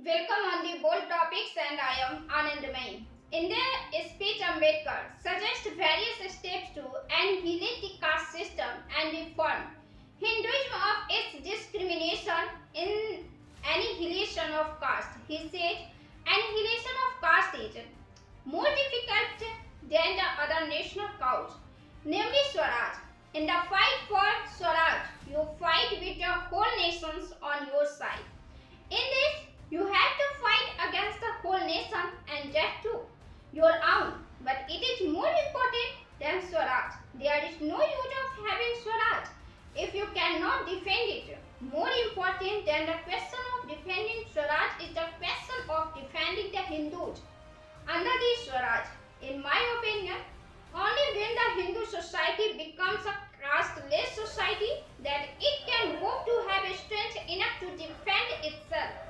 Welcome on the bold topics and I am Anandamayi. In their speech, Ambedkar suggests various steps to annihilate the caste system and reform Hinduism of its discrimination in annihilation of caste. He said, annihilation of caste is more difficult than the other national cause, namely Swaraj. In the fight for Swaraj, you fight with your whole nations on your side. In this, you have to fight against the whole nation and that too, your own. But it is more important than Swaraj. There is no use of having Swaraj if you cannot defend it. More important than the question of defending Swaraj is the question of defending the Hindus under the Swaraj. In my opinion, only when the Hindu society becomes a caste-less society that it can hope to have strength enough to defend itself.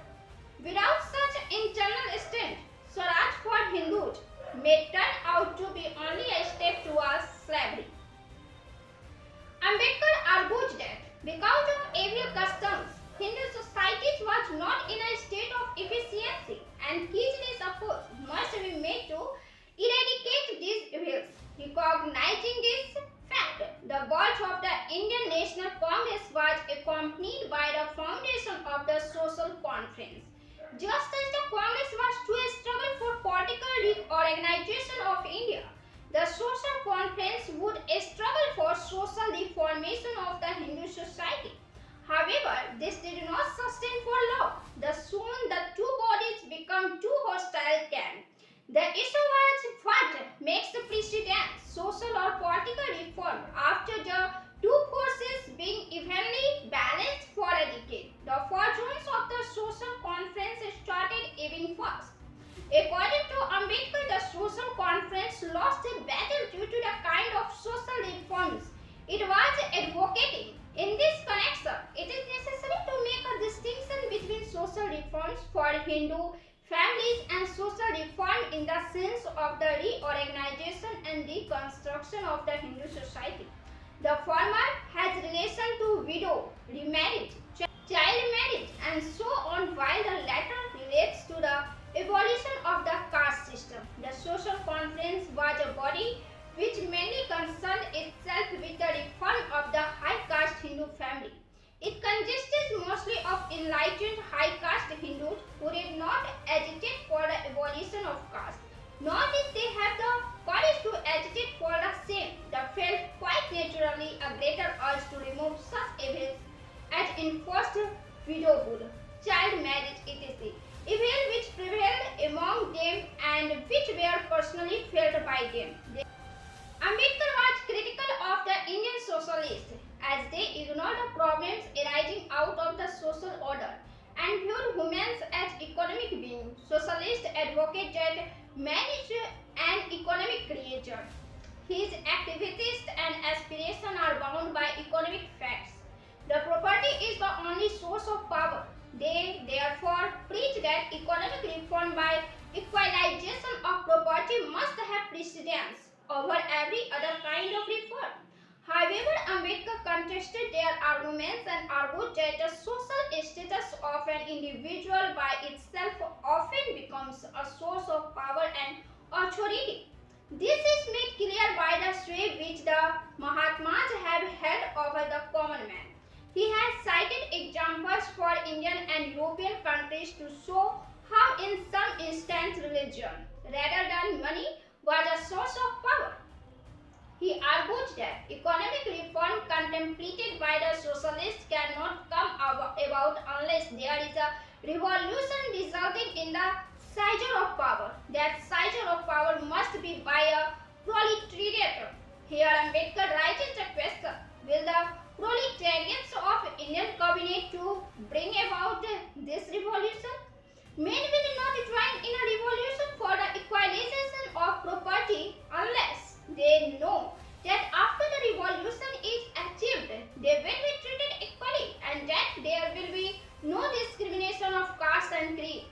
Without such internal strength, Swaraj for Hindus may turn out to be only a step towards slavery. Ambedkar argues that because of evil customs, Hindu society was not in a state of efficiency and his efforts must be made to eradicate these evils. Recognizing this fact, the birth of the Indian National Congress was accompanied by the foundation of the Social Conference. Just as the Congress was to struggle for political reorganization of India, the Social Conference would struggle for social reformation of the Hindu society. However, this did not sustain for long. Soon the two bodies become two hostile camps. The issue was what makes the precedent, social or political reform, after the two forces being evenly balanced for a decade. The fortunes of the Social Conference started ebbing fast. According to Ambedkar, the Social Conference lost a battle due to the kind of social reforms it was advocating. In this connection, it is necessary to make a distinction between social reforms for Hindu families and social reform in the sense of the reorganization and reconstruction of the Hindu society. The former has relation to widow, remarriage, child marriage and so on, while the latter relates to the evolution of the caste system. The Social Conference was a body which mainly concerned itself with the reform of the high caste Hindu family. It consisted mostly of enlightened high caste Hindus who did not agitate for the abolition of caste, nor did they have the courage to agitate for the same. They felt quite naturally a greater urge to remove such evils as enforced widowhood, child marriage, etc. Evil which prevailed among them and which were personally felt by them. Ambedkar was critical of the Indian socialists as they ignored the problems arising out of the social order and viewed humans as economic beings. Socialists advocate that man is an economic creature. His activities and aspirations are bound by economic facts. The property is the only source of power. They therefore preach that economic reform by equalization of property must have precedence over every other kind of reform. However, Ambedkar contested their arguments and argued that the social status of an individual by itself often becomes a source of power and authority. This is made clear by the sway which the Mahatmas have had over the common man. He has cited examples for Indian and European countries to show how in some instances religion, rather than money, was a source of power. He argued that economic reform contemplated by the socialists cannot come about unless there is a revolution resulting in the seizure of power. That seizure of power must be by a proletariat. Here Ambedkar raises the question, will the proletariats of Indian cabinet to bring about this revolution? Men will not join in a revolution for the equalization of property unless they know that after the revolution is achieved, they will be treated equally and that there will be no discrimination of caste and creed.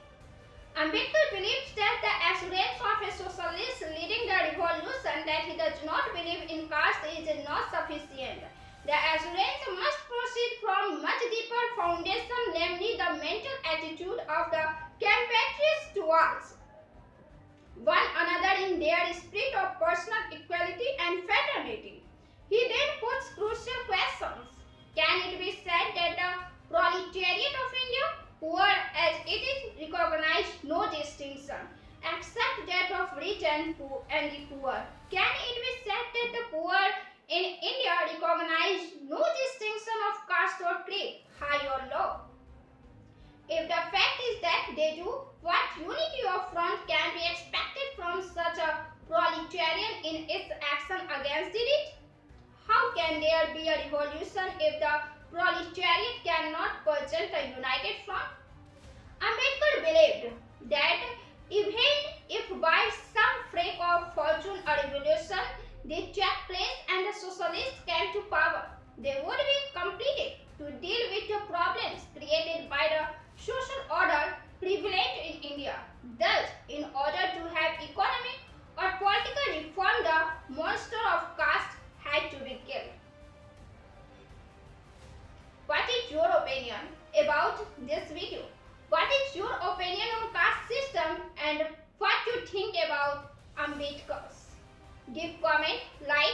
Ambedkar believes that the assurance of a socialist leading the revolution that he does not believe in caste is not sufficient. The assurance must proceed from much deeper foundation, namely the mental attitude of the towards one another in their spirit of personal equality and fraternity. He then puts crucial questions. Can it be said that the proletariat of India, poor as it is, recognized no distinction except that of rich and the poor? Can it be said that the poor in India recognize no distinction of caste or creed, high or low? If the fact is that they do, what unity of front can be expected from such a proletarian in its action against the rich? How can there be a revolution if the proletariat cannot present a united front? Ambedkar believed that even if by some freak of fortune a revolution did take place and the socialists came to power, they would be completed to deal with the problems created by the social order prevalent in India. Thus, in order to have economic or political reform, the monster of caste had to be killed. What is your opinion about this video? What is your opinion on caste system and what you think about Ambedkar's? Give comment, like